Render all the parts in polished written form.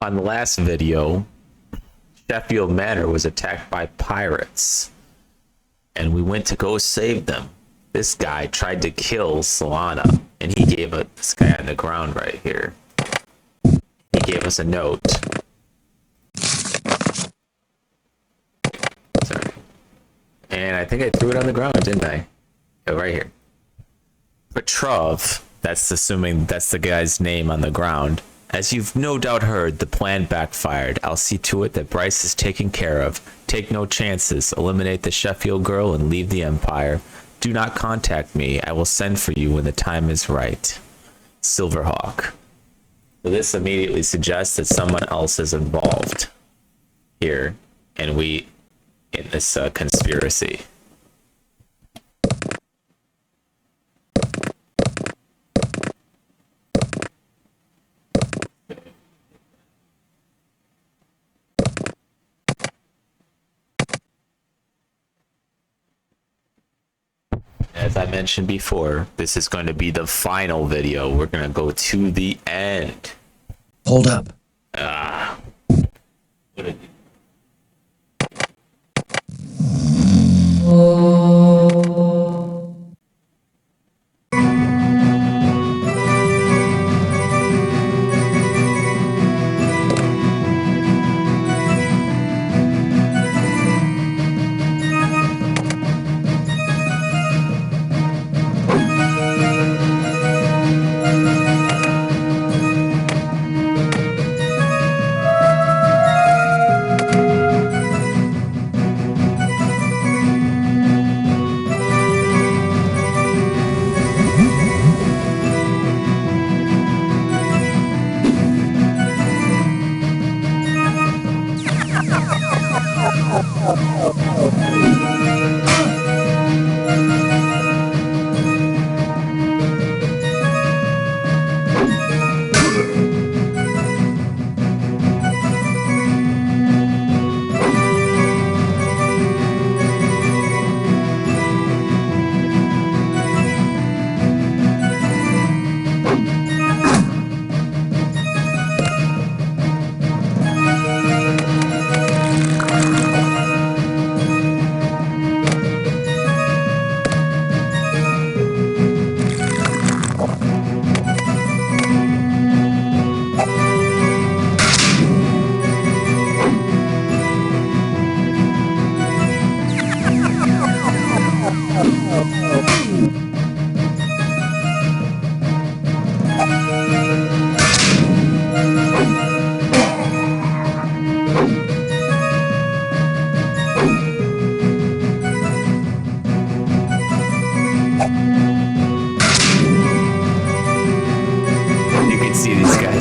on the last video, Sheffield Manor was attacked by pirates, and we went to go save them. This guy tried to kill Solana, and he gave this guy on the ground right here. He gave us a note. Sorry. And I think I threw it on the ground, didn't I? Oh, right here. Petrov, that's assuming that's the guy's name on the ground. As you've no doubt heard, the plan backfired. I'll see to it that Bryce is taken care of. Take no chances. Eliminate the Sheffield girl and leave the Empire. Do not contact me. I will send for you when the time is right. Silverhawk. So this immediately suggests that someone else is involved here, and in this conspiracy. As I mentioned before, this is going to be the final video. We're going to go to the end. Hold up.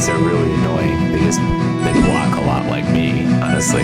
Are really annoying. They block a lot like me, honestly.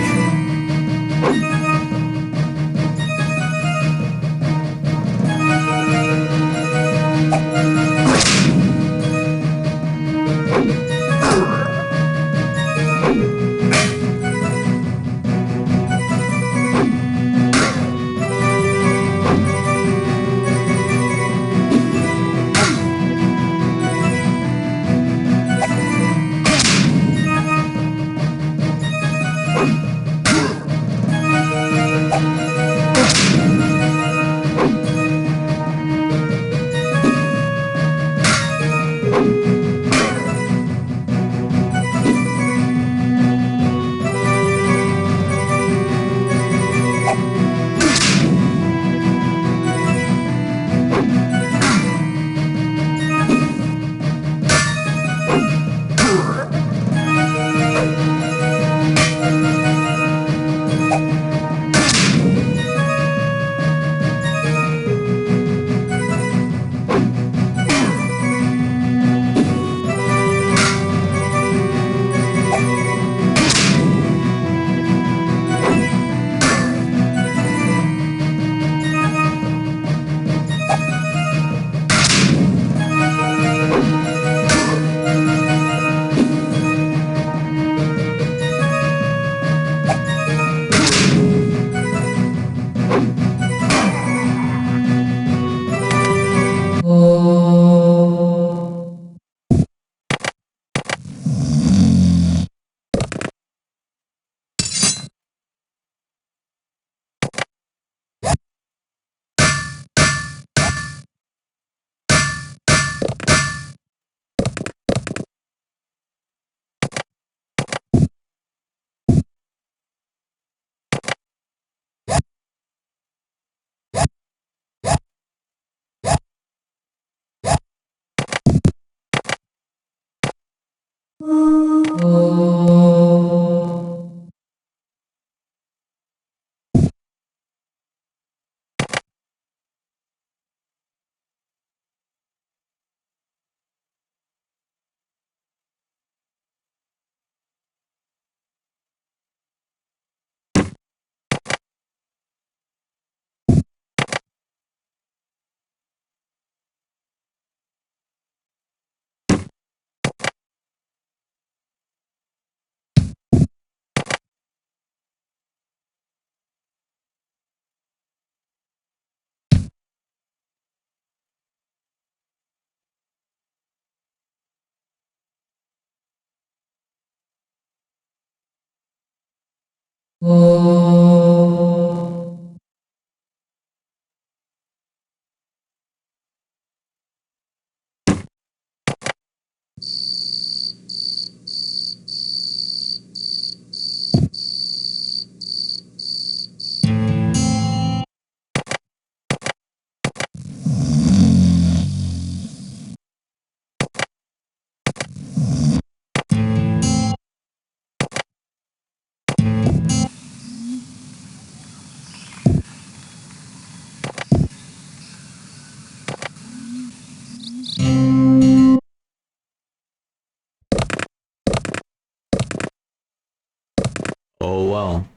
Oh well.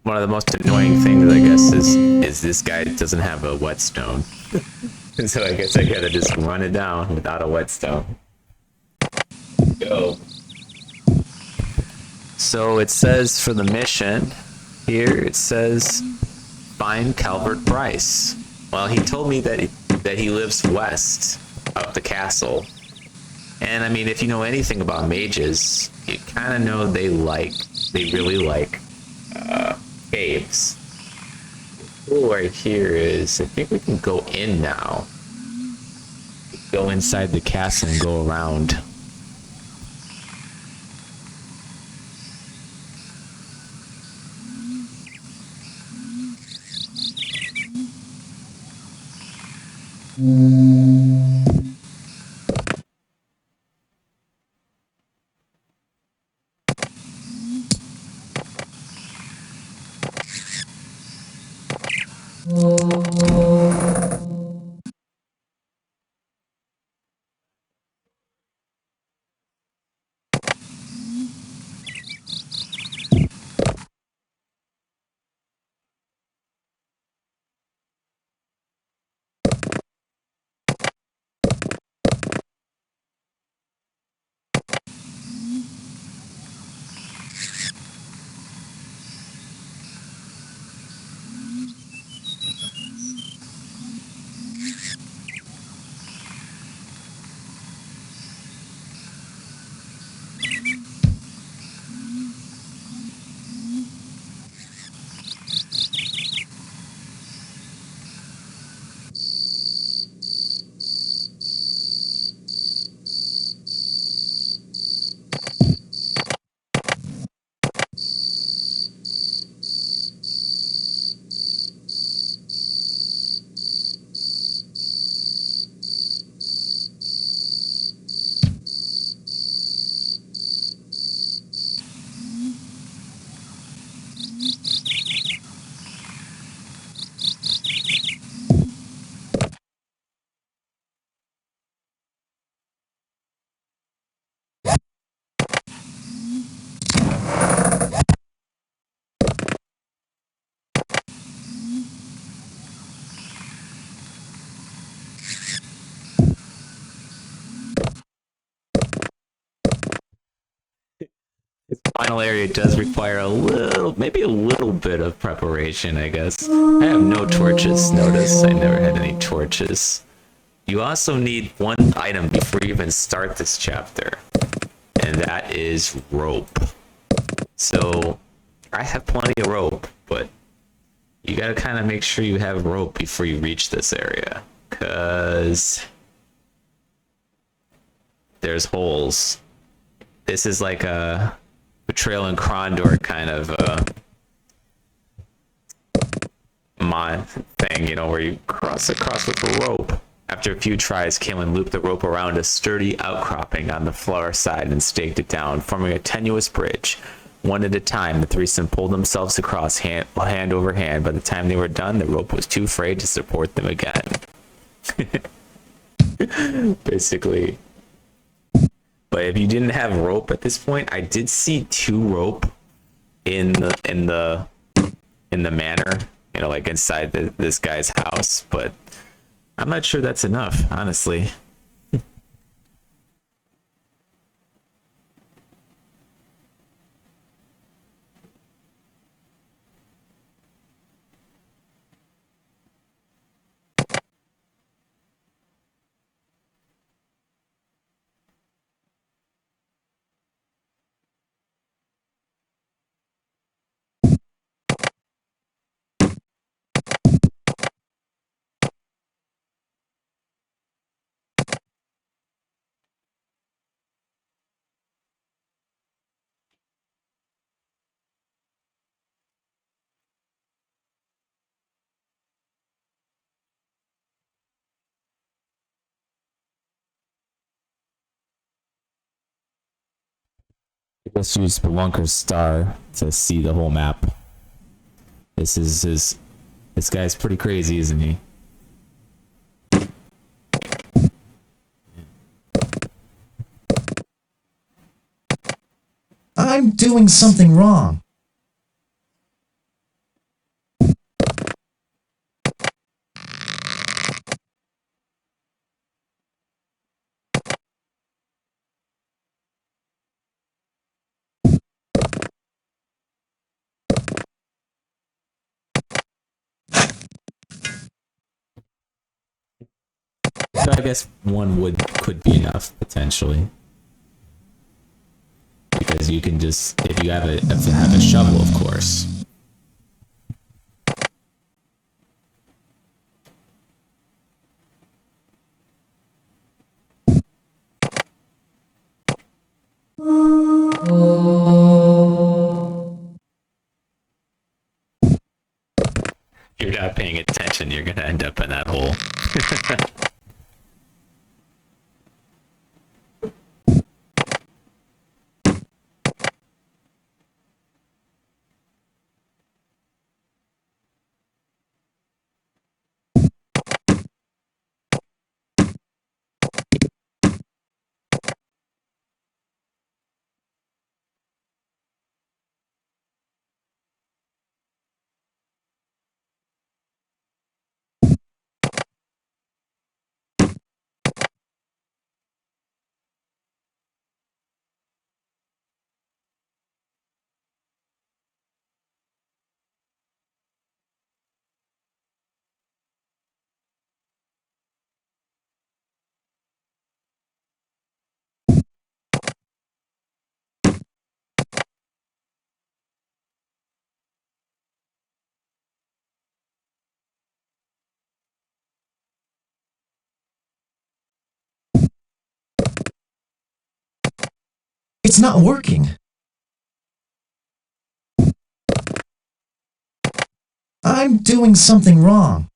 One of the most annoying things, I guess, is this guy doesn't have a whetstone. So I guess I gotta just run it down without a whetstone. Go. So it says for the mission here, it says find Calvert Price. Well, he told me that he lives west of the castle. And I mean, if you know anything about mages, you kind of know they really like caves. Cool right here is, I think we can go in now. Go inside the castle and go around. This final area does require a little, maybe a little bit of preparation, I guess. I have no torches, notice. I never had any torches. You also need one item before you even start this chapter, and that is rope. So, I have plenty of rope, but you gotta kind of make sure you have rope before you reach this area, because there's holes. This is like a Betrayal and Krondor kind of mod thing, you know, where you cross across with a rope. After a few tries, Kaelin looped the rope around a sturdy outcropping on the far side and staked it down, forming a tenuous bridge. One at a time, the threesome pulled themselves across hand over hand. By the time they were done, the rope was too frayed to support them again. Basically. But if you didn't have rope at this point, I did see 2 rope in the manor, you know, like inside this guy's house, but I'm not sure that's enough, honestly. Let's use Spelunker's star to see the whole map. This guy's pretty crazy, isn't he? I'm doing something wrong. So I guess one could be enough potentially, because you can just if you have a shovel, of course. If you're not paying attention, you're gonna end up in that hole. It's not working. I'm doing something wrong.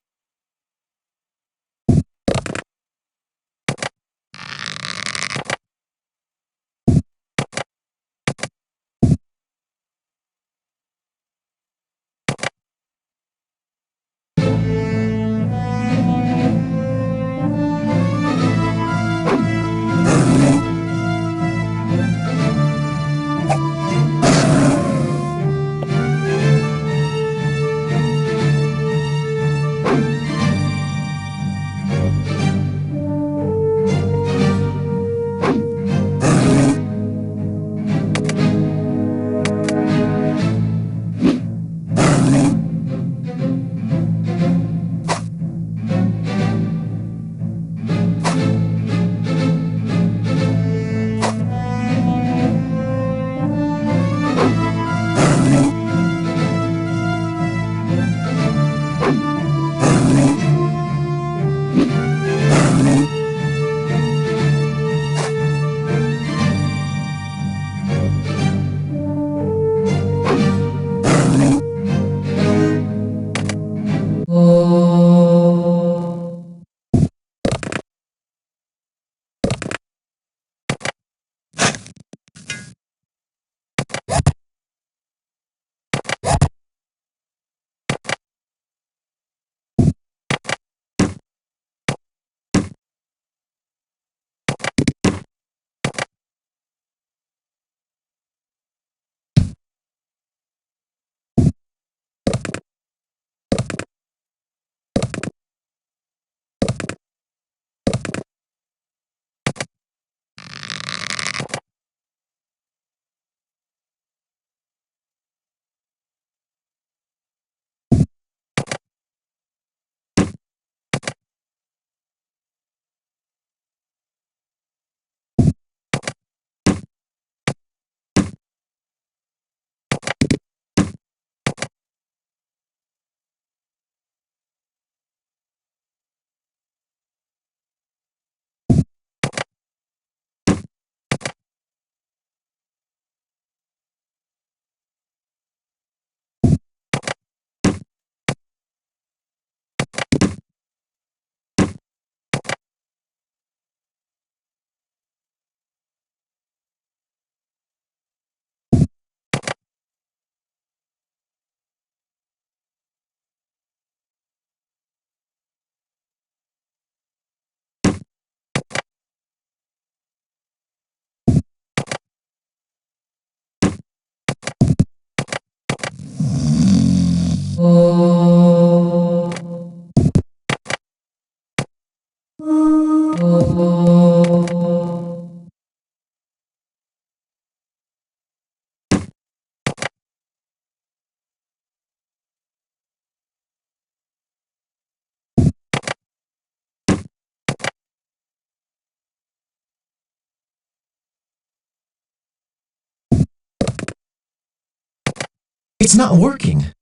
It's not working.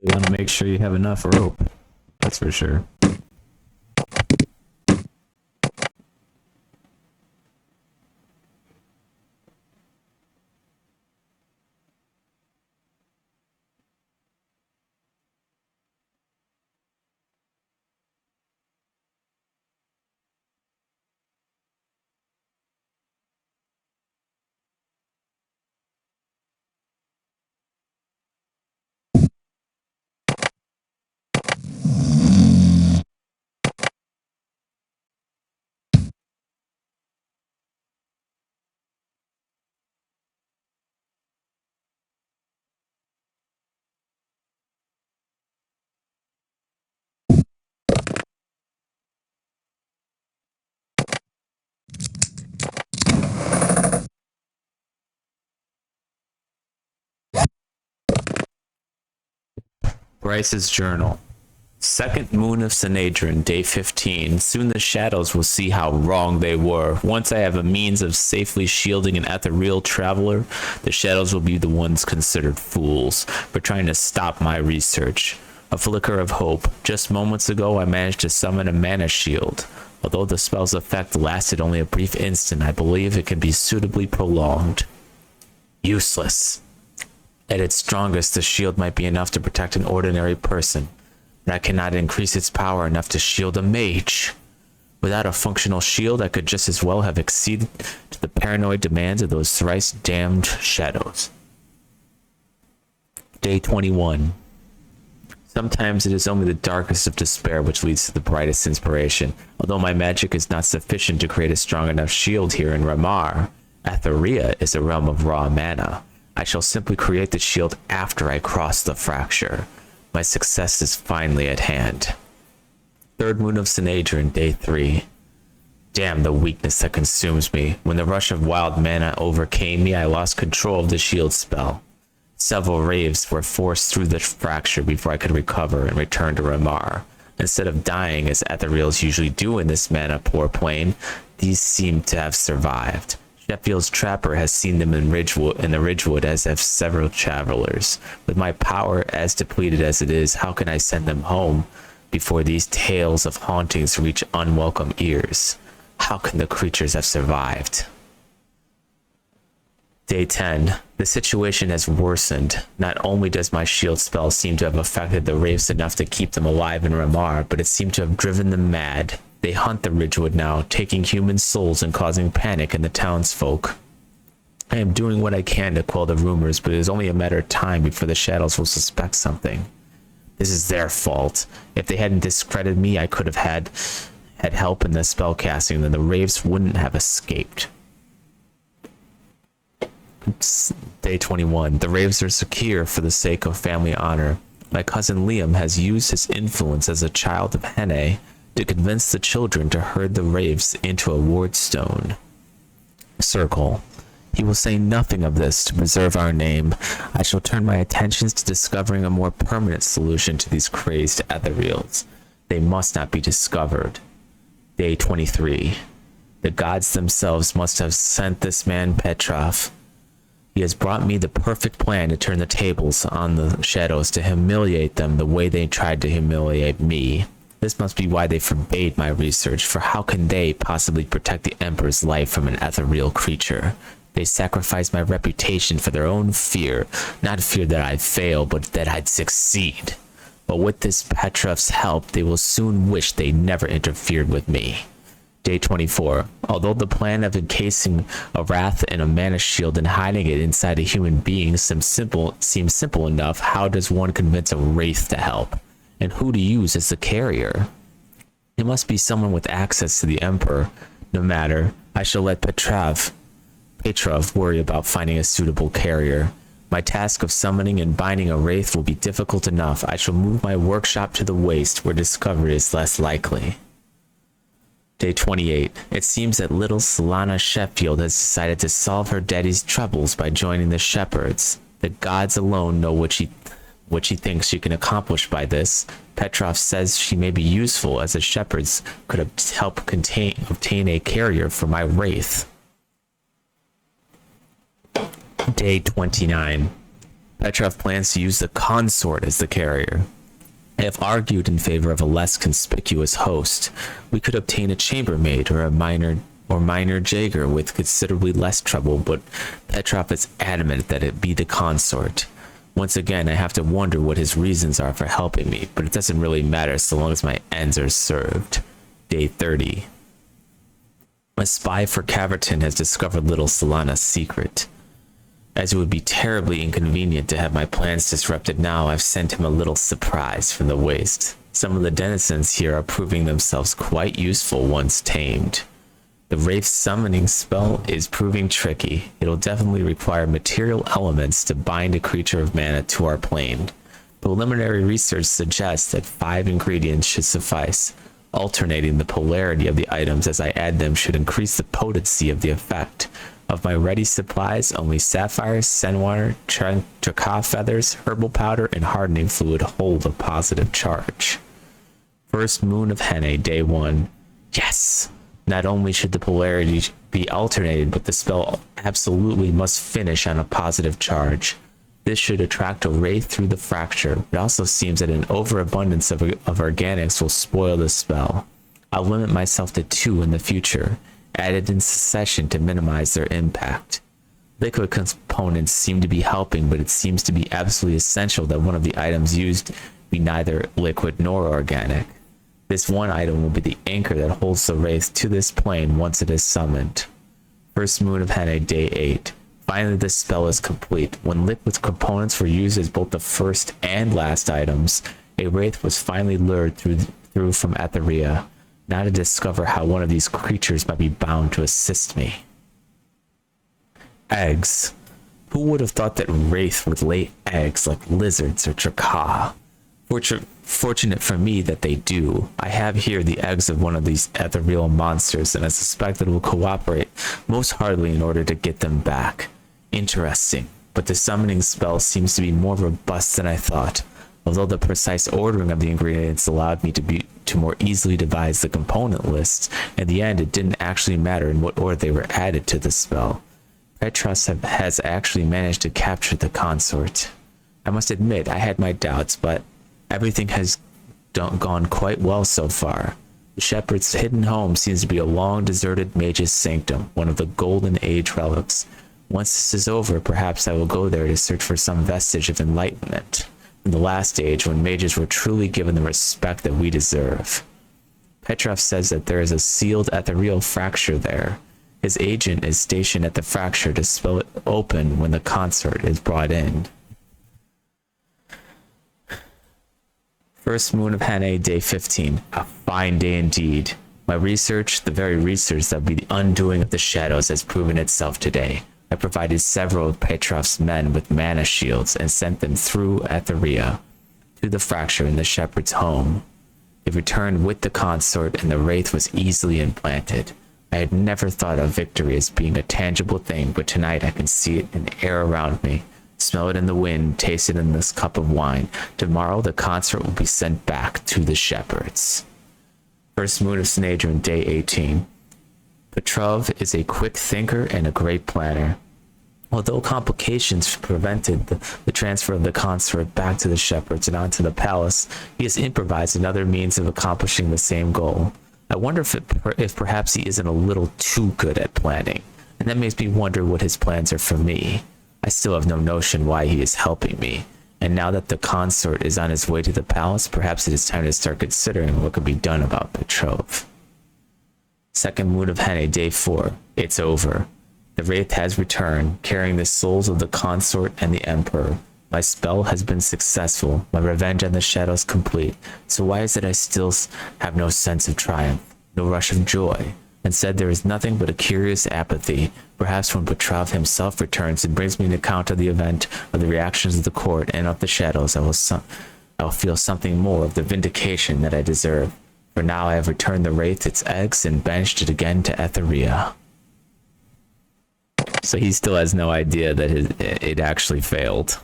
You want to make sure you have enough rope. That's for sure. Bryce's journal. Second moon of Sinadrin, day 15. Soon the shadows will see how wrong they were. Once I have a means of safely shielding an ethereal traveler, the shadows will be the ones considered fools for trying to stop my research. A flicker of hope. Just moments ago, I managed to summon a mana shield. Although the spell's effect lasted only a brief instant, I believe it can be suitably prolonged. Useless. At its strongest, the shield might be enough to protect an ordinary person, but I cannot increase its power enough to shield a mage. Without a functional shield, I could just as well have acceded to the paranoid demands of those thrice damned shadows. Day 21. Sometimes it is only the darkest of despair which leads to the brightest inspiration. Although my magic is not sufficient to create a strong enough shield here in Ramar, Antara is a realm of raw mana. I shall simply create the shield after I cross the fracture. My success is finally at hand. Third moon of Sinadrin, day 3. Damn the weakness that consumes me. When the rush of wild mana overcame me, I lost control of the shield spell. Several raves were forced through the fracture before I could recover and return to Ramar. Instead of dying as ethereals usually do in this mana-poor plane, these seem to have survived. Sheffield's trapper has seen them in the Ridgewood, as have several travelers. With my power as depleted as it is, how can I send them home before these tales of hauntings reach unwelcome ears? How can the creatures have survived? Day 10. The situation has worsened. Not only does my shield spell seem to have affected the wraiths enough to keep them alive in Ramar, but it seemed to have driven them mad. They hunt the Ridgewood now, taking human souls and causing panic in the townsfolk. I am doing what I can to quell the rumors, but it is only a matter of time before the shadows will suspect something. This is their fault. If they hadn't discredited me, I could have had help in the spellcasting, then the wraiths wouldn't have escaped. Day 21. The raves are secure for the sake of family honor. My cousin Liam has used his influence as a child of Hene to convince the children to herd the raves into a wardstone circle. He will say nothing of this to preserve our name. I shall turn my attentions to discovering a more permanent solution to these crazed ethereals. They must not be discovered. Day 23. The gods themselves must have sent this man Petrov. He has brought me the perfect plan to turn the tables on the shadows, to humiliate them the way they tried to humiliate me. This must be why they forbade my research, for how can they possibly protect the Emperor's life from an ethereal creature? They sacrificed my reputation for their own fear, not fear that I'd fail, but that I'd succeed. But with this Petrov's help, they will soon wish they never interfered with me. Day 24. Although the plan of encasing a wrath in a mana shield and hiding it inside a human being seems simple enough, how does one convince a wraith to help? And who to use as the carrier? It must be someone with access to the Emperor. No matter, I shall let Petrov worry about finding a suitable carrier. My task of summoning and binding a wraith will be difficult enough. I shall move my workshop to the waste, where discovery is less likely. Day 28. It seems that little Solana Sheffield has decided to solve her daddy's troubles by joining the shepherds. The gods alone know what she thinks she can accomplish by this. Petrov says she may be useful, as the shepherds could help obtain a carrier for my wraith. Day 29. Petrov plans to use the consort as the carrier. I have argued in favor of a less conspicuous host. We could obtain a chambermaid or a minor Jaeger with considerably less trouble, but Petrov is adamant that it be the consort. Once again, I have to wonder what his reasons are for helping me, but it doesn't really matter so long as my ends are served. Day 30. A spy for Caverton has discovered little Solana's secret. As it would be terribly inconvenient to have my plans disrupted now, I've sent him a little surprise from the waste. Some of the denizens here are proving themselves quite useful once tamed. The wraith summoning spell is proving tricky. It'll definitely require material elements to bind a creature of mana to our plane. Preliminary research suggests that 5 ingredients should suffice. Alternating the polarity of the items as I add them should increase the potency of the effect. Of my ready supplies, only sapphires, senwater, traka feathers, herbal powder, and hardening fluid hold a positive charge. First moon of Hene, day 1. Yes! Not only should the polarity be alternated, but the spell absolutely must finish on a positive charge. This should attract a wraith through the fracture. It also seems that an overabundance of organics will spoil the spell. I'll limit myself to 2 in the future, added in succession to minimize their impact. Liquid components seem to be helping, but it seems to be absolutely essential that one of the items used be neither liquid nor organic. This one item will be the anchor that holds the wraith to this plane once it is summoned. First moon of Hene, day 8. Finally, this spell is complete. When liquid components were used as both the first and last items, a wraith was finally lured through from Antara, now to discover how one of these creatures might be bound to assist me. Eggs. Who would have thought that wraith would lay eggs like lizards or Drakah? Fortunate for me that they do. I have here the eggs of one of these ethereal monsters, and I suspect that it will cooperate most heartily in order to get them back. Interesting, but the summoning spell seems to be more robust than I thought. Although the precise ordering of the ingredients allowed me to more easily devise the component lists, in the end it didn't actually matter in what order they were added to the spell. Petros has actually managed to capture the consort. I must admit I had my doubts, but everything has gone quite well so far. The shepherd's hidden home seems to be a long deserted mage's sanctum, one of the golden age relics. Once this is over, perhaps I will go there to search for some vestige of enlightenment in the last age when mages were truly given the respect that we deserve. Petrov says that there is a sealed ethereal fracture there. His agent is stationed at the fracture to spell it open when the consort is brought in. First moon of Hene, day 15. A fine day indeed. My research, the very research that will be the undoing of the shadows, has proven itself today. I provided several of Petrov's men with mana shields and sent them through Antara to the fracture in the shepherd's home. They returned with the consort, and the wraith was easily implanted. I had never thought of victory as being a tangible thing, but tonight I can see it in the air around me, smell it in the wind, taste it in this cup of wine. Tomorrow the consort will be sent back to the shepherds. First moon of Snadrin, day 18. Petrov is a quick thinker and a great planner. Although complications prevented the transfer of the consort back to the shepherds and onto the palace, he has improvised another means of accomplishing the same goal. I wonder if perhaps he isn't a little too good at planning, and that makes me wonder what his plans are for me. I still have no notion why he is helping me, and now that the consort is on his way to the palace, perhaps it is time to start considering what could be done about Petrov. Second moon of Hene, day 4. It's over. The wraith has returned, carrying the souls of the consort and the emperor. My spell has been successful, my revenge on the shadows complete. So why is it I still have no sense of triumph, no rush of joy? Instead, there is nothing but a curious apathy. Perhaps when Petrov himself returns and brings me an account of the event, of the reactions of the court, and of the shadows, I will feel something more of the vindication that I deserve. For now I have returned the wraith its eggs and banished it again to Antara. So he still has no idea that it actually failed.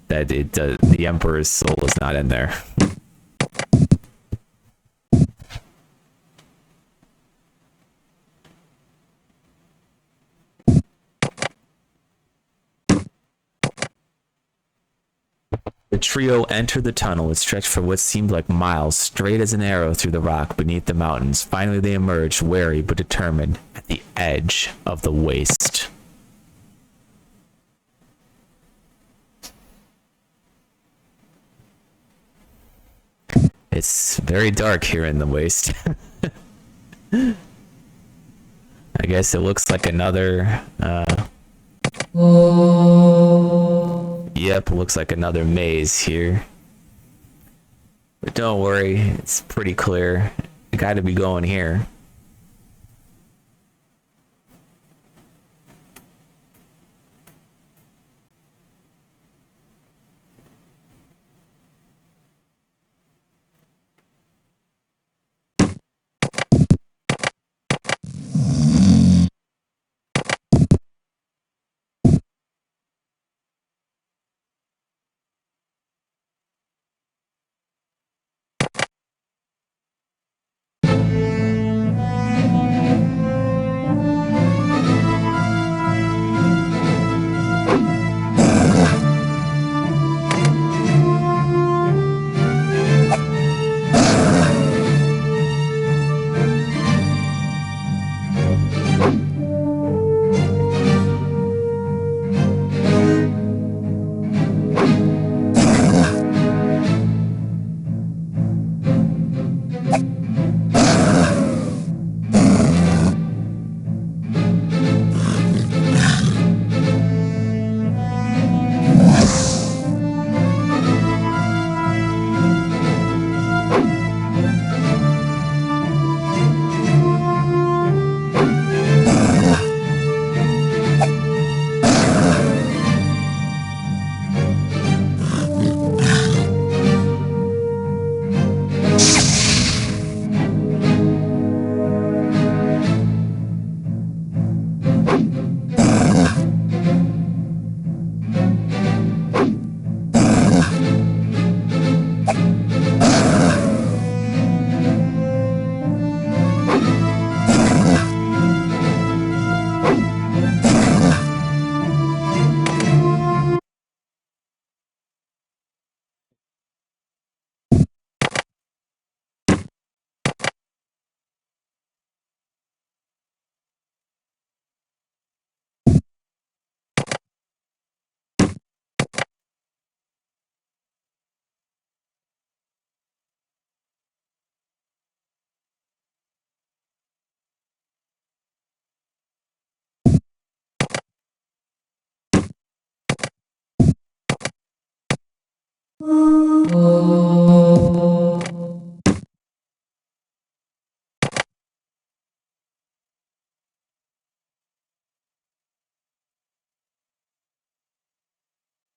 That the Emperor's soul is not in there. The trio entered the tunnel. It stretched for what seemed like miles, straight as an arrow through the rock beneath the mountains. Finally they emerged, wary but determined, at the edge of the waste. It's very dark here in the waste. I guess it looks like another Yep, looks like another maze here. But don't worry, it's pretty clear. I gotta be going here.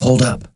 Hold up.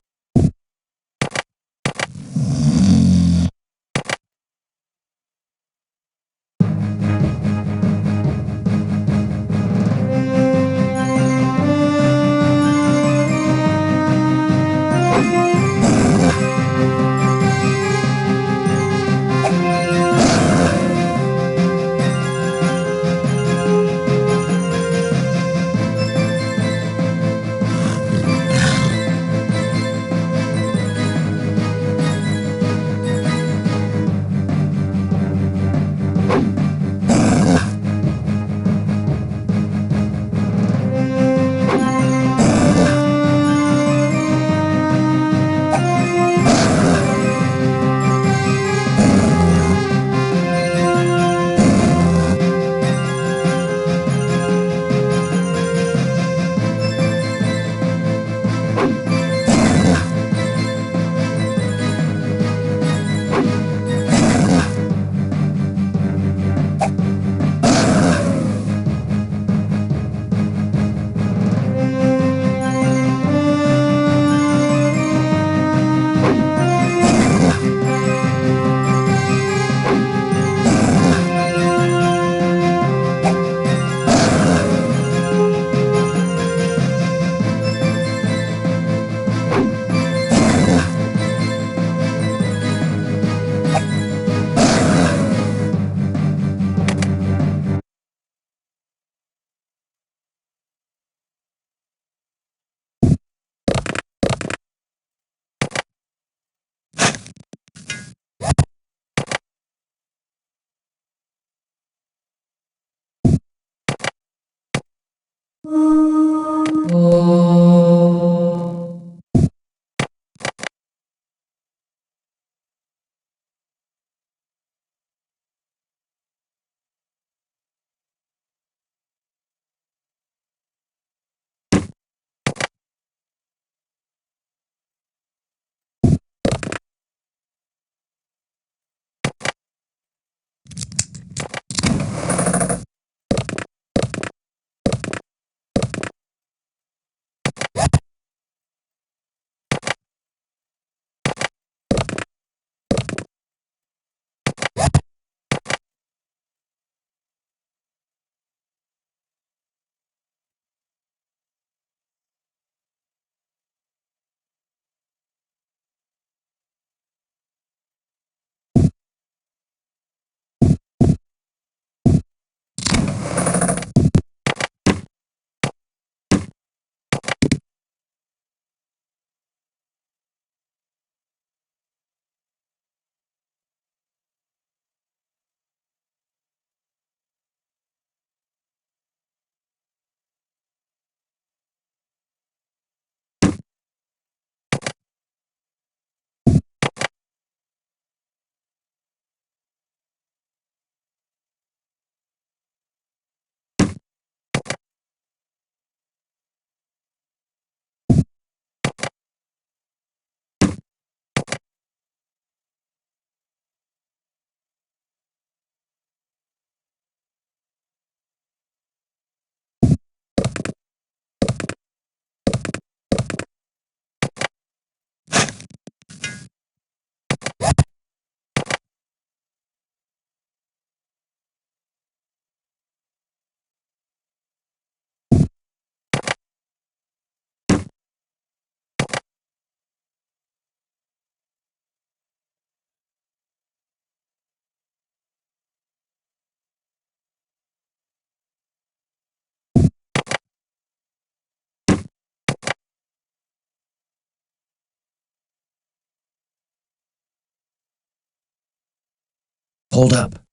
Hold up.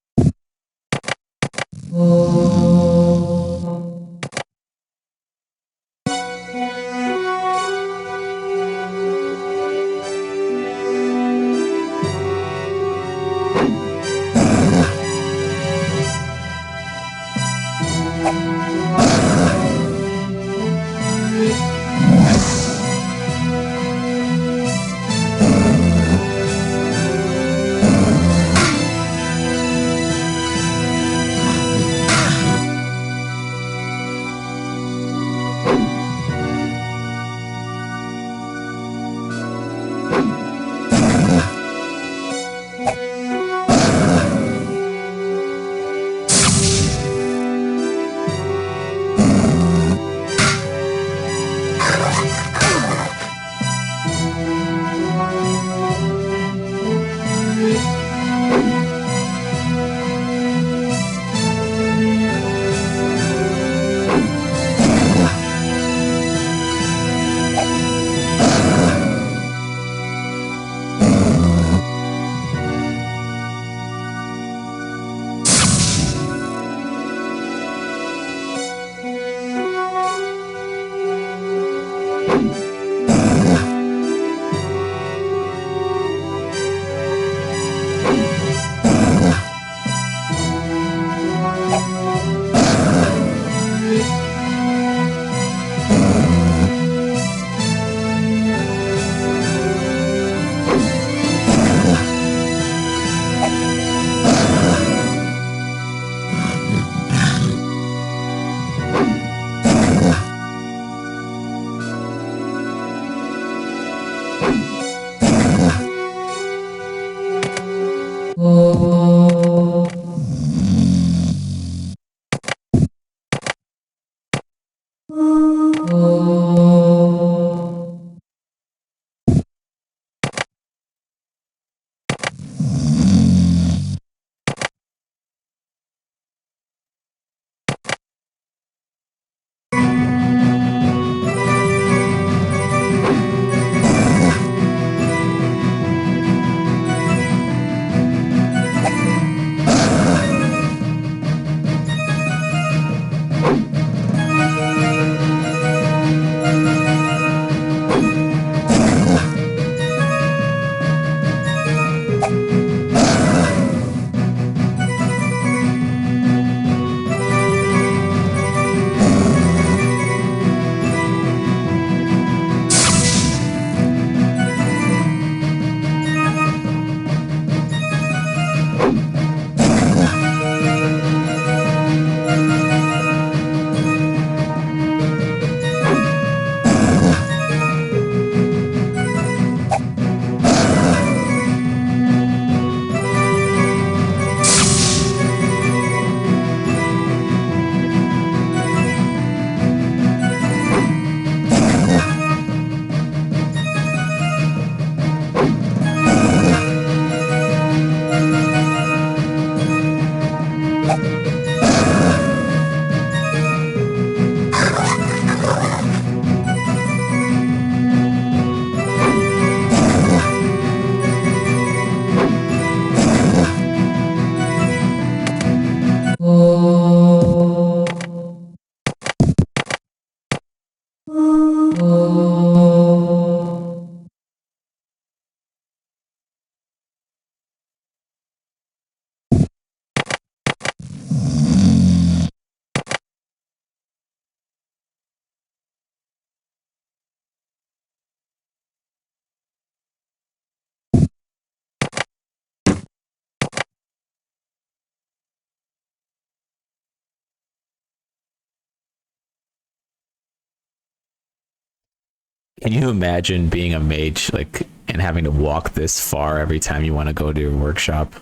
Can you imagine being a mage, like, and having to walk this far every time you want to go to your workshop?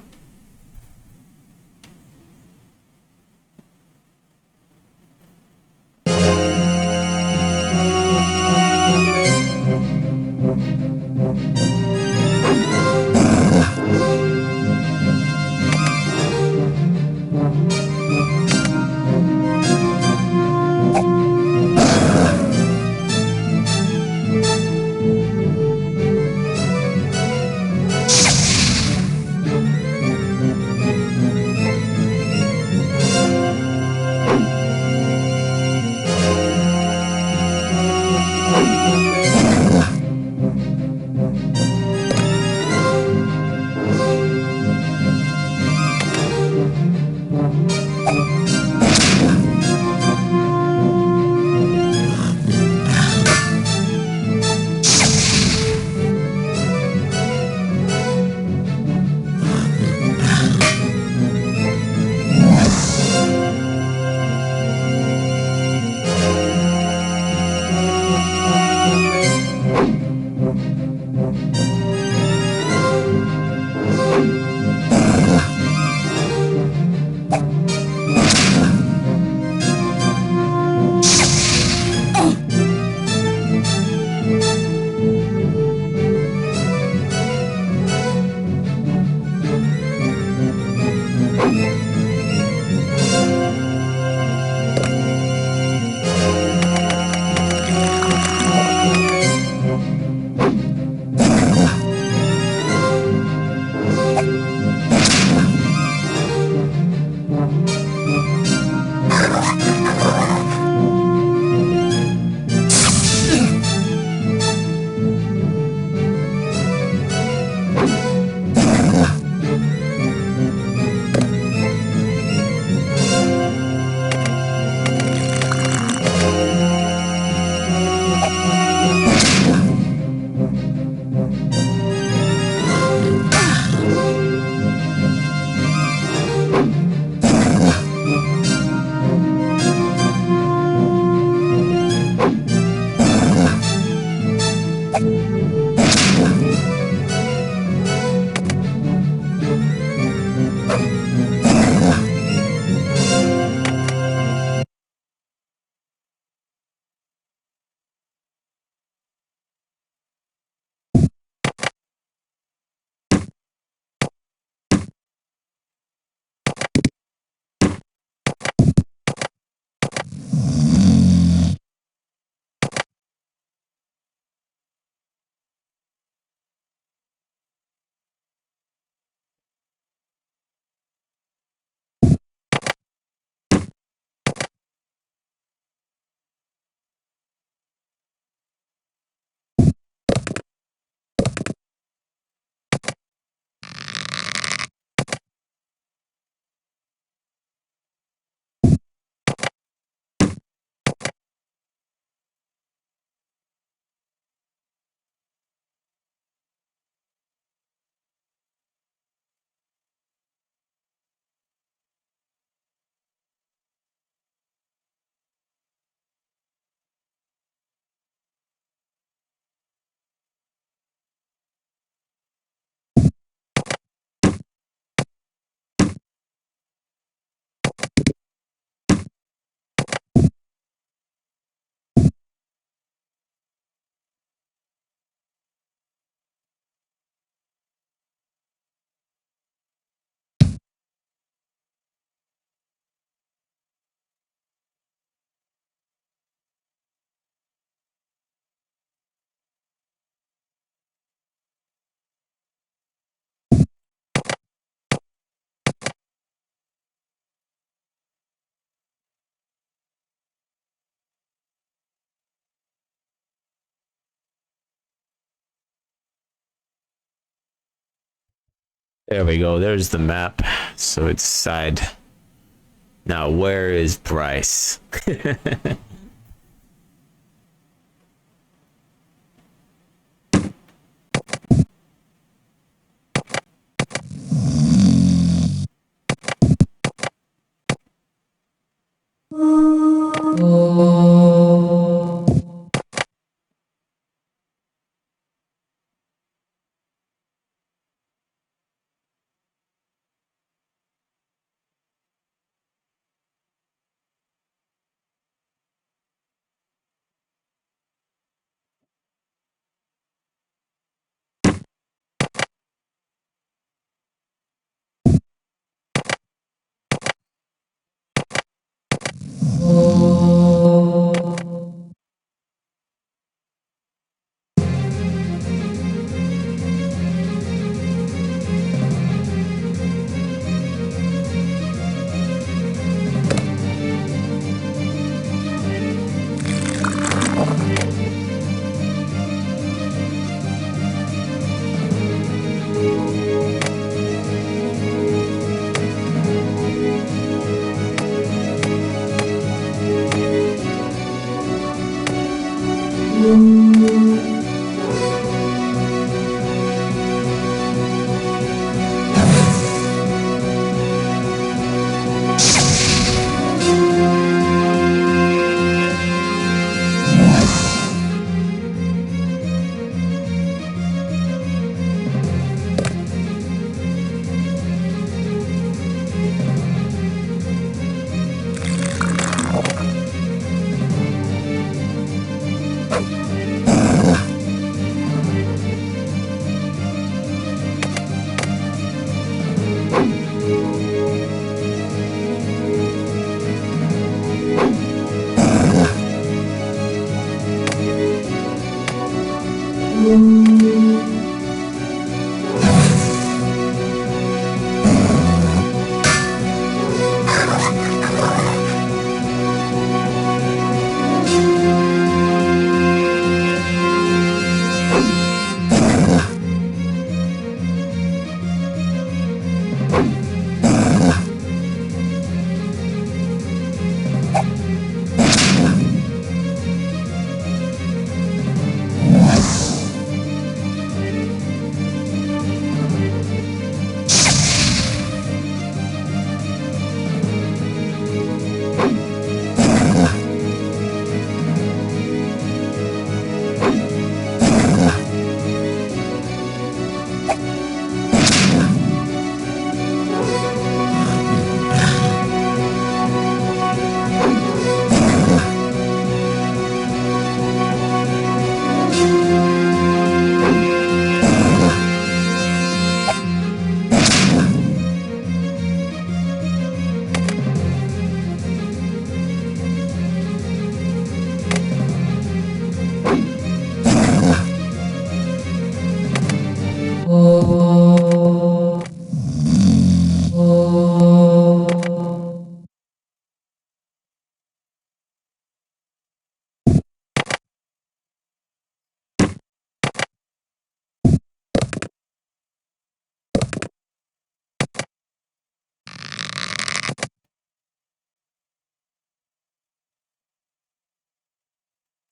There we go. There's the map. So it's side. Now, where is Bryce?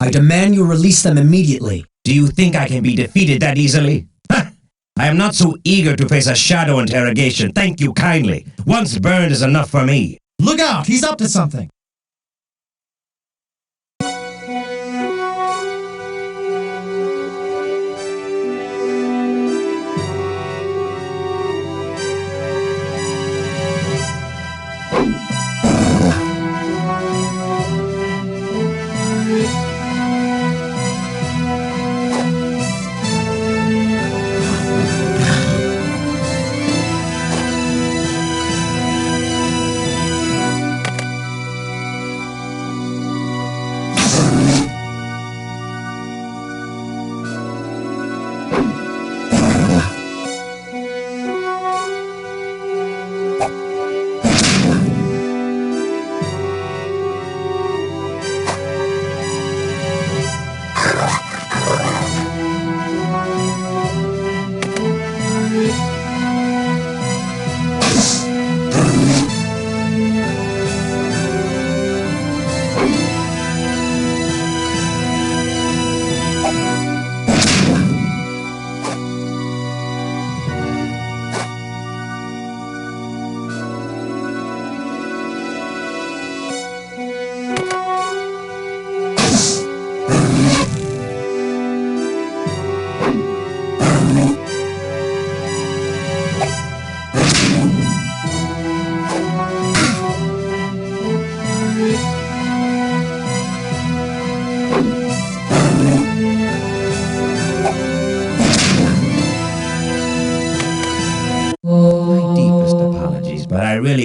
I demand you release them immediately. Do you think I can be defeated that easily? Ha! I am not so eager to face a shadow interrogation. Thank you kindly. Once burned is enough for me. Look out! He's up to something!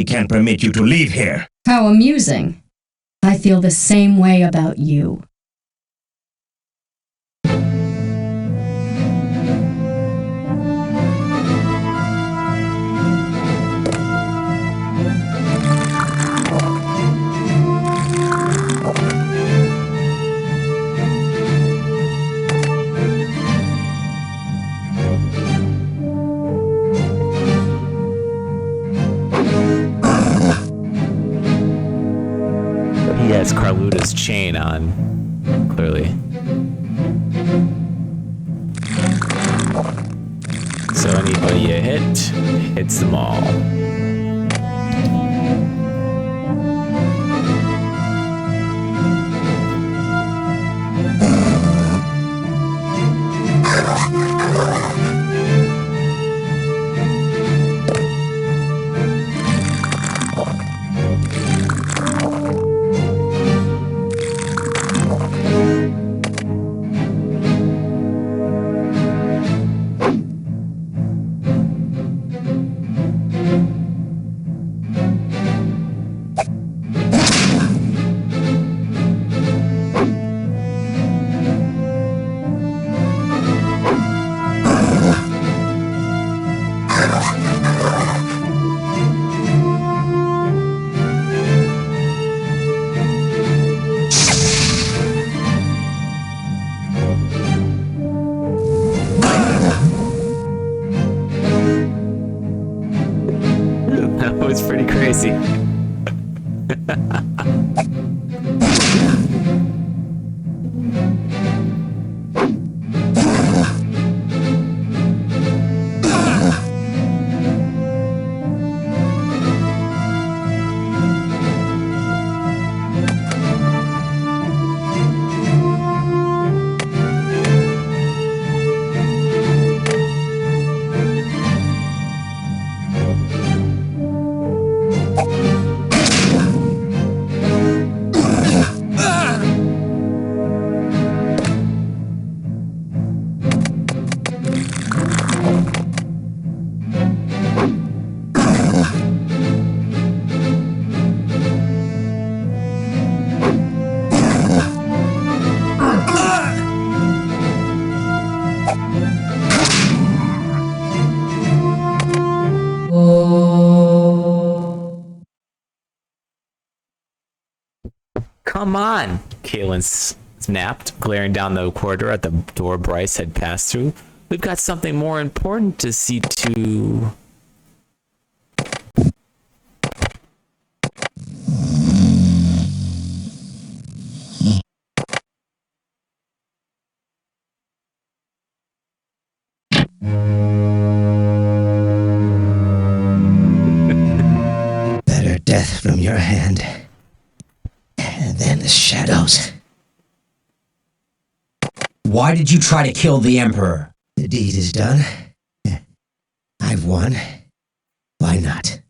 we can't permit you to leave here. How amusing. I feel the same way about you. He has Carluta's chain on, clearly. So anybody you hit, hits them all. That was pretty crazy. Come on, Kaelin snapped, glaring down the corridor at the door Bryce had passed through. We've got something more important to see to. Better death from your hand than the shadows. Why did you try to kill the Emperor? The deed is done. I've won. Why not?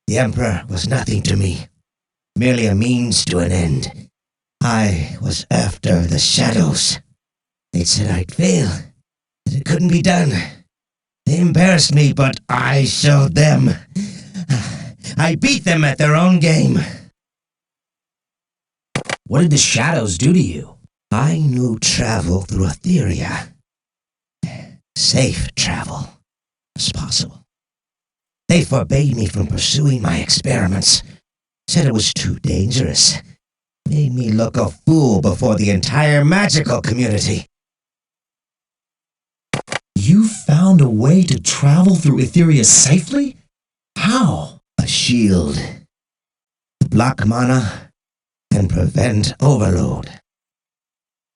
The Emperor was nothing to me, merely a means to an end. I was after the shadows. They said I'd fail, that it couldn't be done. They embarrassed me, but I showed them. I beat them at their own game. What did the shadows do to you? I knew travel through Etheria. Safe travel was possible. They forbade me from pursuing my experiments. Said it was too dangerous. Made me look a fool before the entire magical community. You found a way to travel through Etheria safely? How? A shield. To block mana and prevent overload.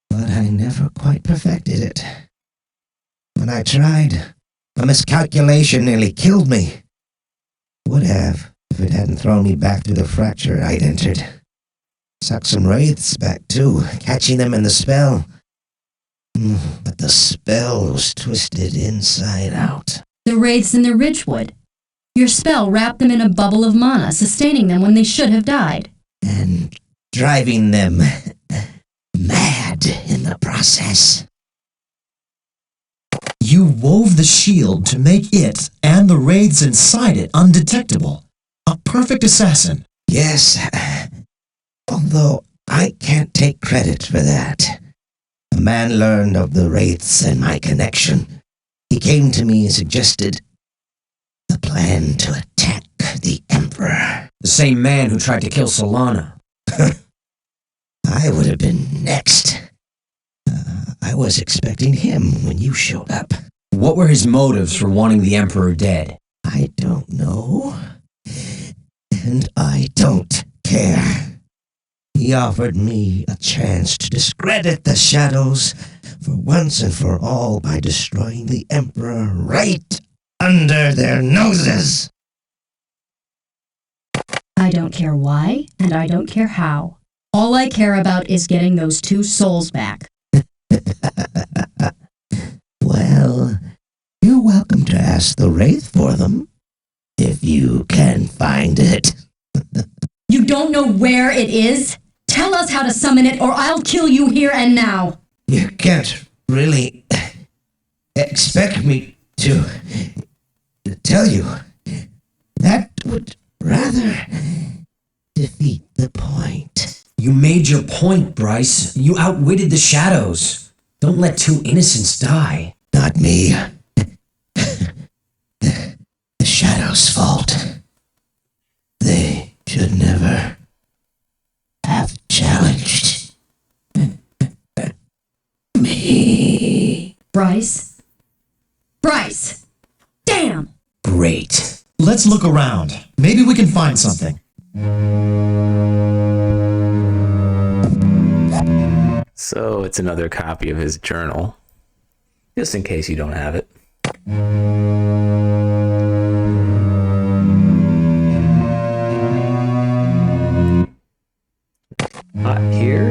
But I never quite perfected it. When I tried, a miscalculation nearly killed me. Would have, if it hadn't thrown me back through the fracture I'd entered. Sucked some wraiths back too, catching them in the spell. But the spell was twisted inside out. The wraiths in the Ridgewood. Your spell wrapped them in a bubble of mana, sustaining them when they should have died. And driving them mad in the process. You wove the shield to make it and the wraiths inside it undetectable. A perfect assassin. Yes, although I can't take credit for that. A man learned of the wraiths and my connection. He came to me and suggested the plan to attack the Emperor. The same man who tried to kill Solana. I would have been next. I was expecting him when you showed up. What were his motives for wanting the Emperor dead? I don't know. And I don't care. He offered me a chance to discredit the shadows for once and for all by destroying the Emperor right under their noses. I don't care why, and I don't care how. All I care about is getting those 2 souls back. Well, you're welcome to ask the Wraith for them, if you can find it. You don't know where it is? Tell us how to summon it, or I'll kill you here and now. You can't really expect me to tell you. That would rather defeat the point. You made your point, Bryce. You outwitted the shadows. Don't let 2 innocents die. Not me. The shadows' fault. They should never have challenged me. Bryce? Bryce! Damn! Great. Let's look around. Maybe we can find something. So it's another copy of his journal, just in case you don't have it. Not here.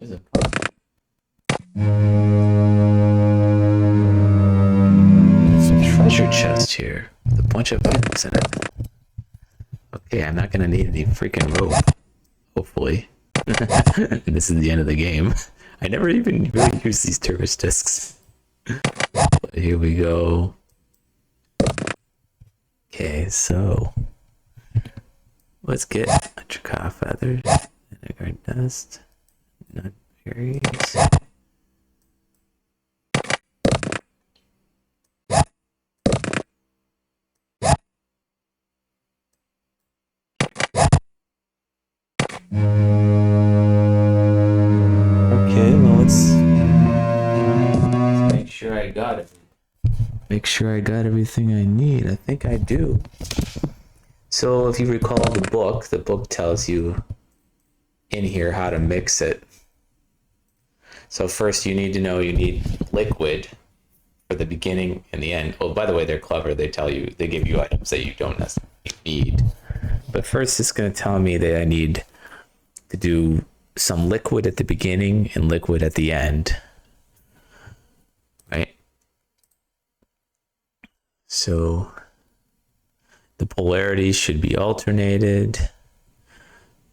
There's a treasure chest here with a bunch of items in it. Okay, I'm not gonna need any freaking rope. Hopefully. This is the end of the game. I never even really use these tourist discs. But here we go. Okay, so let's get a Chaka feathers, vinegar dust, nut berries. Okay, well let's make sure I got it. Make sure I got everything I need. I think I do. So if you recall the book tells you in here how to mix it. So first you need to know you need liquid for the beginning and the end. Oh, by the way, they're clever. They give you items that you don't necessarily need. But first it's going to tell me that I need to do some liquid at the beginning and liquid at the end. Right? So the polarities should be alternated,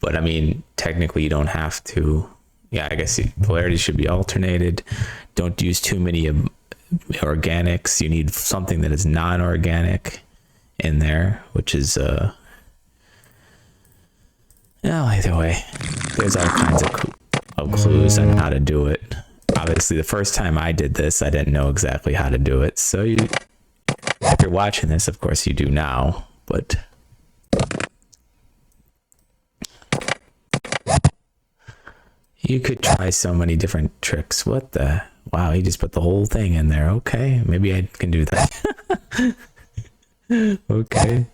but I mean, technically you don't have to. Yeah, I guess polarities should be alternated. Don't use too many organics. You need something that is non-organic in there, which is either way, there's all kinds of clues on how to do it. Obviously, the first time I did this, I didn't know exactly how to do it. So if you're watching this, of course you do now, but you could try so many different tricks. What the? Wow, he just put the whole thing in there. Okay, maybe I can do that. Okay.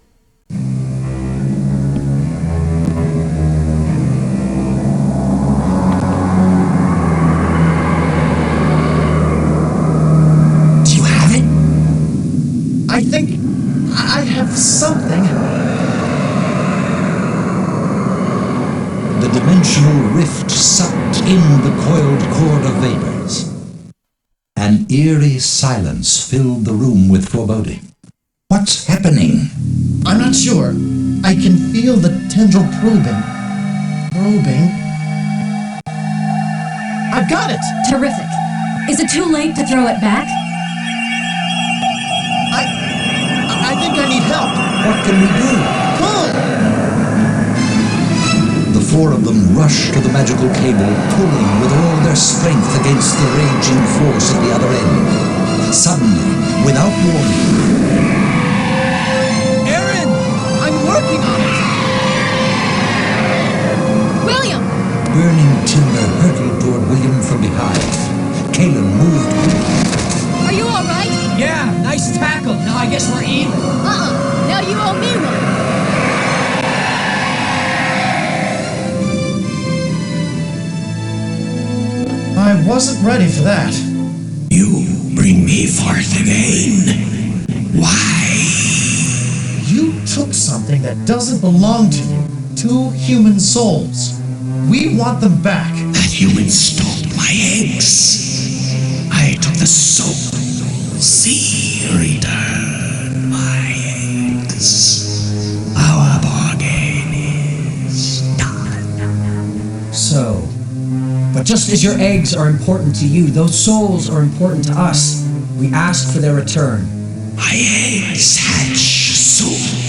I think I have something. The dimensional rift sucked in the coiled cord of vapors. An eerie silence filled the room with foreboding. What's happening? I'm not sure. I can feel the tendril probing. Probing. I've got it! Terrific. Is it too late to throw it back? I think I need help. What can we do? Pull! The four of them rush to the magical cable, pulling with all their strength against the raging force at the other end. Suddenly, without warning, Aaron! I'm working on it! William! burning timber hurtled toward William from behind. Kalen moved quickly. Are you alright? Yeah, nice tackle. Now I guess we're even. Now you owe me one. I wasn't ready for that. You bring me forth again. Why? You took something that doesn't belong to you. 2 human souls. We want them back. That human stole my eggs. I took the soul. See, return my eggs. Our bargain is done. So, but just as your eggs are important to you, those souls are important to us. We asked for their return. My eggs hatch soon.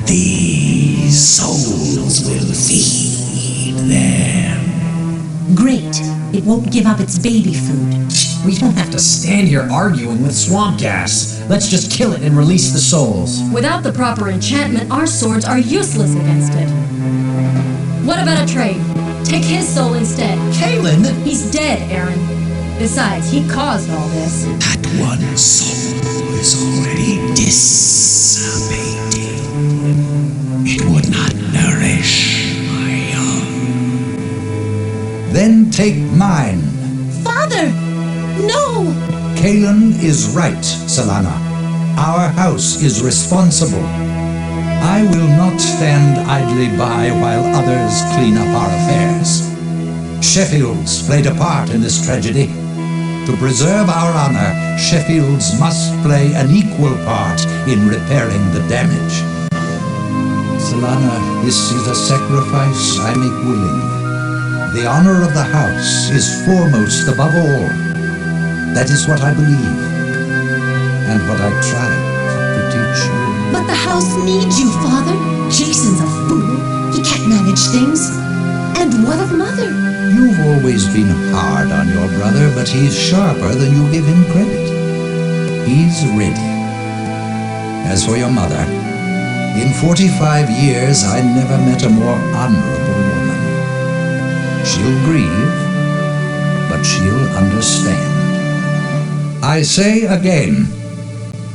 These souls will feed them. Great. It won't give up its baby food. We don't have to stand here arguing with swamp gas. Let's just kill it and release the souls. Without the proper enchantment, our swords are useless against it. What about a trade? Take his soul instead. Kalen! He's dead, Aaron. Besides, he caused all this. That one soul is already dissipating. It would not nourish my young. Then take mine. Father! No! Kalen is right, Solana. Our house is responsible. I will not stand idly by while others clean up our affairs. Sheffield's played a part in this tragedy. To preserve our honor, Sheffield's must play an equal part in repairing the damage. Solana, this is a sacrifice I make willing. The honor of the house is foremost above all. That is what I believe, and what I try to teach you. But the house needs you, Father. Jason's a fool. He can't manage things. And what of Mother? You've always been hard on your brother, but he's sharper than you give him credit. He's ready. As for your mother, in 45 years I never met a more honorable woman. She'll grieve, but she'll understand. I say again,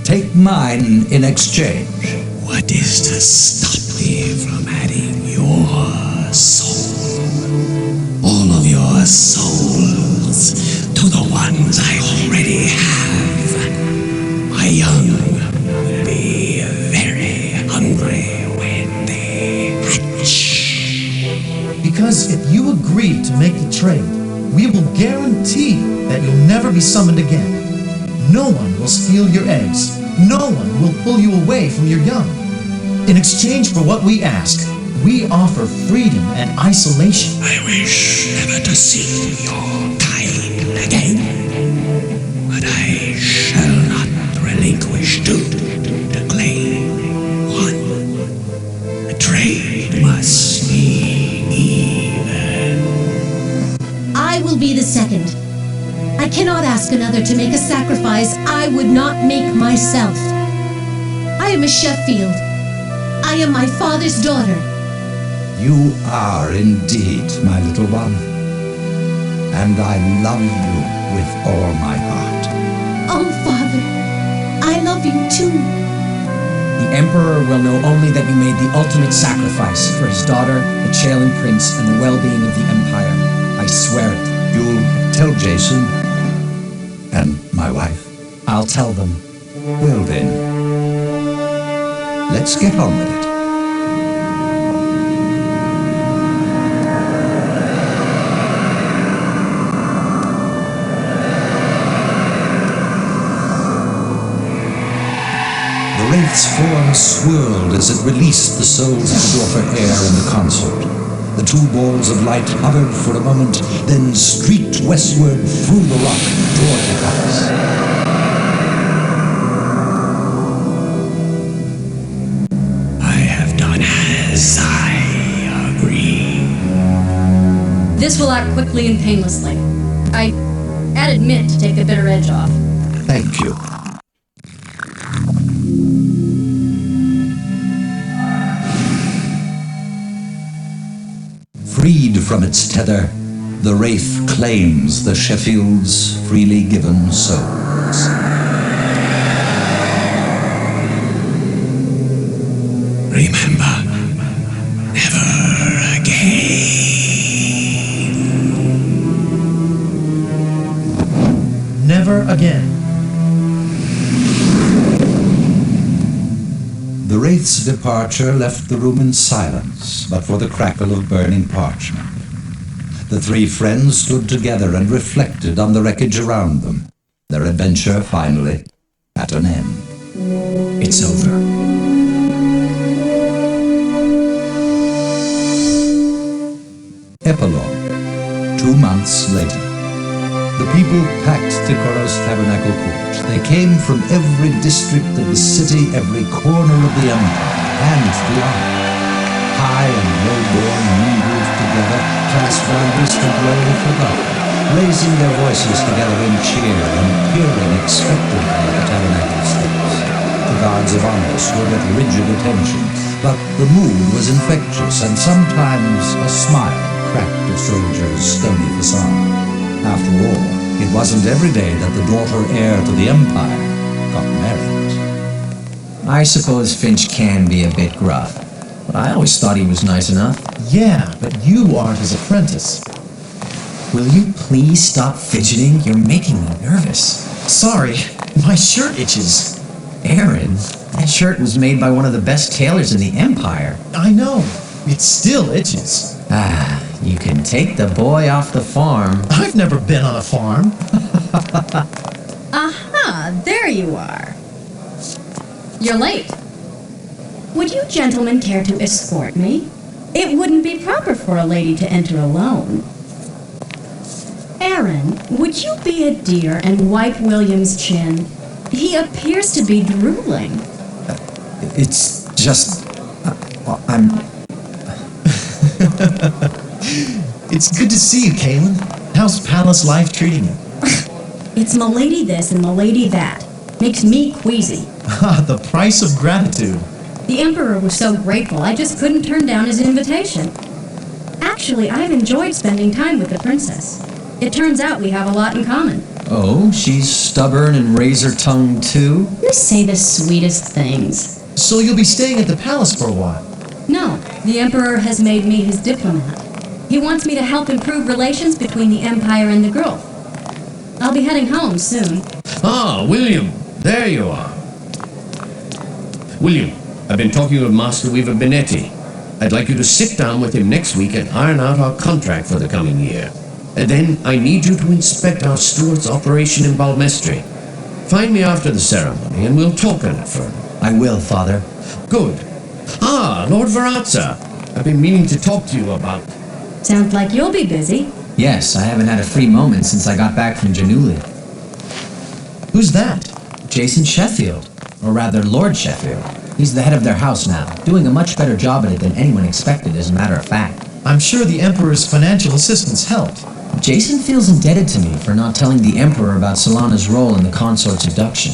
take mine in exchange. What is to stop me from adding your soul? All of your souls to the ones I already have. My young will be very hungry when they hatch. Because if you agree to make the trade, we will guarantee that you'll never be summoned again. No one will steal your eggs. No one will pull you away from your young. In exchange for what we ask, we offer freedom and isolation. I wish never to see your kind again, but I shall not relinquish two to claim one. The trade must be even. I will be the second. I cannot ask another to make a sacrifice I would not make myself. I am a Sheffield. I am my father's daughter. You are indeed my little one, and I love you with all my heart. Oh, Father, I love you too. The Emperor will know only that you made the ultimate sacrifice for his daughter, the Chaelin Prince, and the well-being of the Empire. I swear it. You'll tell Jason and my wife. I'll tell them. Well then, let's get on with it. The wraith's form swirled as it released the souls of the daughter heir in the consort. The two balls of light hovered for a moment, then streaked westward through the rock toward the palace. I have done as I agree. This will act quickly and painlessly. I added mint to take the bitter edge off. Thank you. Freed from its tether, the Wraith claims the Sheffield's freely given souls. Remember, never again. Never again. The Wraith's departure left the room in silence, but for the crackle of burning parchment. The three friends stood together and reflected on the wreckage around them, their adventure finally at an end. It's over. Epilogue. 2 months later. The people packed Thikoros Tabernacle Court. They came from every district of the city, every corner of the empire, and beyond. High and low-born mingled together, class boundaries temporarily forgotten, raising their voices together in cheer and peering expectantly at the tabernacle steps. The guards of honor stood at rigid attention, but the mood was infectious, and sometimes a smile cracked a soldier's stony facade. After all, it wasn't every day that the daughter heir to the empire got married. I suppose Finch can be a bit gruff, but I always thought he was nice enough. Yeah, but you aren't his apprentice. Will you please stop fidgeting? You're making me nervous. Sorry, my shirt itches. Aaron, that shirt was made by one of the best tailors in the Empire. I know. It still itches. Ah, you can take the boy off the farm. I've never been on a farm. Aha, there you are. You're late. Would you gentlemen care to escort me? It wouldn't be proper for a lady to enter alone. Aaron, would you be a dear and wipe William's chin? He appears to be drooling. It's just... I'm... It's good to see you, Kaylin. How's palace life treating you? It's m'lady this and m'lady that. Makes me queasy. Ah, the price of gratitude. The Emperor was so grateful I just couldn't turn down his invitation. Actually, I've enjoyed spending time with the princess. It turns out we have a lot in common. Oh, she's stubborn and razor-tongued too? You say the sweetest things. So you'll be staying at the palace for a while? No, the Emperor has made me his diplomat. He wants me to help improve relations between the Empire and the girl. I'll be heading home soon. Ah, William, there you are. William, I've been talking with Master Weaver Benetti. I'd like you to sit down with him next week and iron out our contract for the coming year. And then I need you to inspect our steward's operation in Balmestri. Find me after the ceremony and we'll talk on it further. I will, Father. Good. Ah, Lord Varazza. I've been meaning to talk to you about... Sounds like you'll be busy. Yes, I haven't had a free moment since I got back from Januli. Who's that? Jason Sheffield. Or rather, Lord Sheffield. He's the head of their house now, doing a much better job at it than anyone expected, as a matter of fact. I'm sure the Emperor's financial assistance helped. Jason feels indebted to me for not telling the Emperor about Solana's role in the consort's abduction.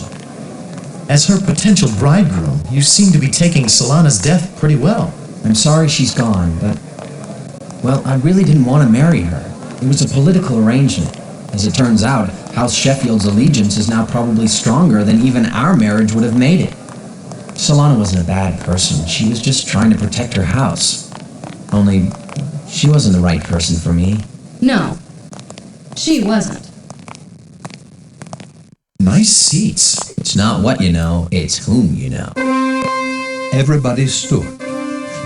As her potential bridegroom, you seem to be taking Solana's death pretty well. I'm sorry she's gone, but... Well, I really didn't want to marry her. It was a political arrangement. As it turns out, House Sheffield's allegiance is now probably stronger than even our marriage would have made it. Solana wasn't a bad person. She was just trying to protect her house. Only, she wasn't the right person for me. No, she wasn't. Nice seats. It's not what you know, it's whom you know. Everybody stood.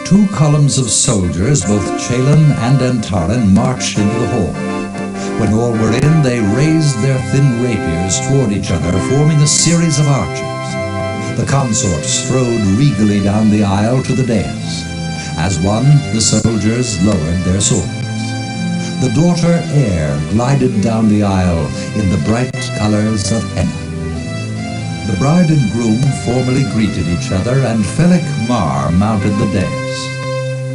2 columns of soldiers, both Chalon and Antara, marched into the hall. When all were in, they raised their thin rapiers toward each other, forming a series of archers. The consort strode regally down the aisle to the dais. As one, the soldiers lowered their swords. The daughter heir glided down the aisle in the bright colors of henna. The bride and groom formally greeted each other, and Felix Mar mounted the dais.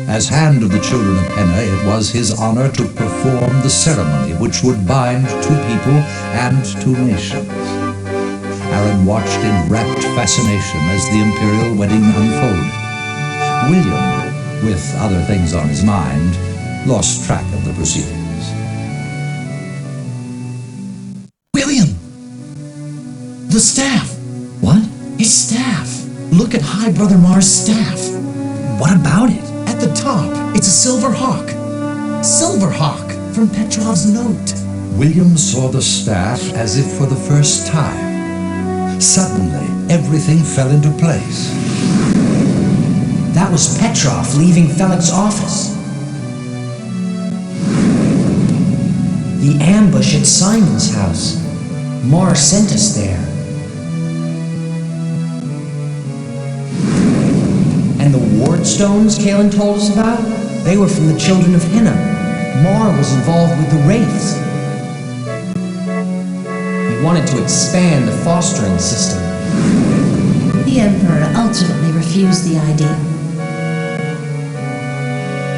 As hand of the children of Henna, it was his honor to perform the ceremony which would bind two people and two nations. Aaron watched in rapt fascination as the imperial wedding unfolded. William, with other things on his mind, lost track of the proceedings. William! The staff! What? His staff! Look at High Brother Mar's staff! What about it? At the top, it's a silver hawk. Silver hawk from Petrov's note. William saw the staff as if for the first time. Suddenly, everything fell into place. That was Petrov leaving Felix's office. The ambush at Simon's house. Mar sent us there. And the ward stones Kalen told us about? They were from the children of Henna. Mar was involved with the wraiths. He wanted to expand the fostering system. The Emperor ultimately refused the idea.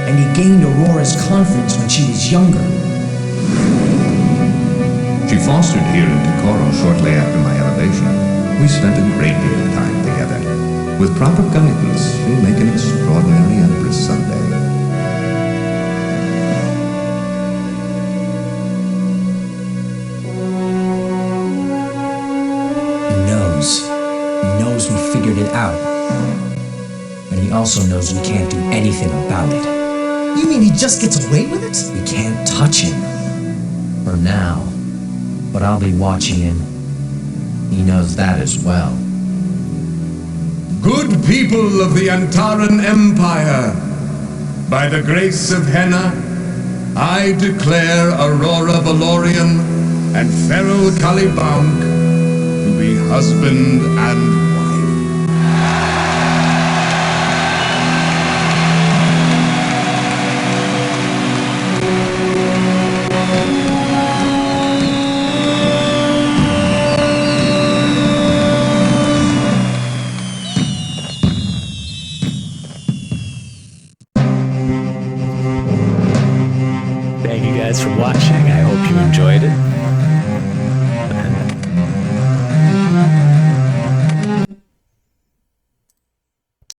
And he gained Aurora's confidence when she was younger. She fostered here in Takoro shortly after my elevation. We spent a great deal of time together. With proper guidance, she'll make an extraordinary empress someday. He knows we figured it out. But he also knows we can't do anything about it. You mean he just gets away with it? We can't touch him. For now. But I'll be watching him. He knows that as well. Good people of the Antaran Empire, by the grace of Henna, I declare Aurora Valorian and Feral Calibank to be husband and wife. Thank you guys for watching. I hope you enjoyed it.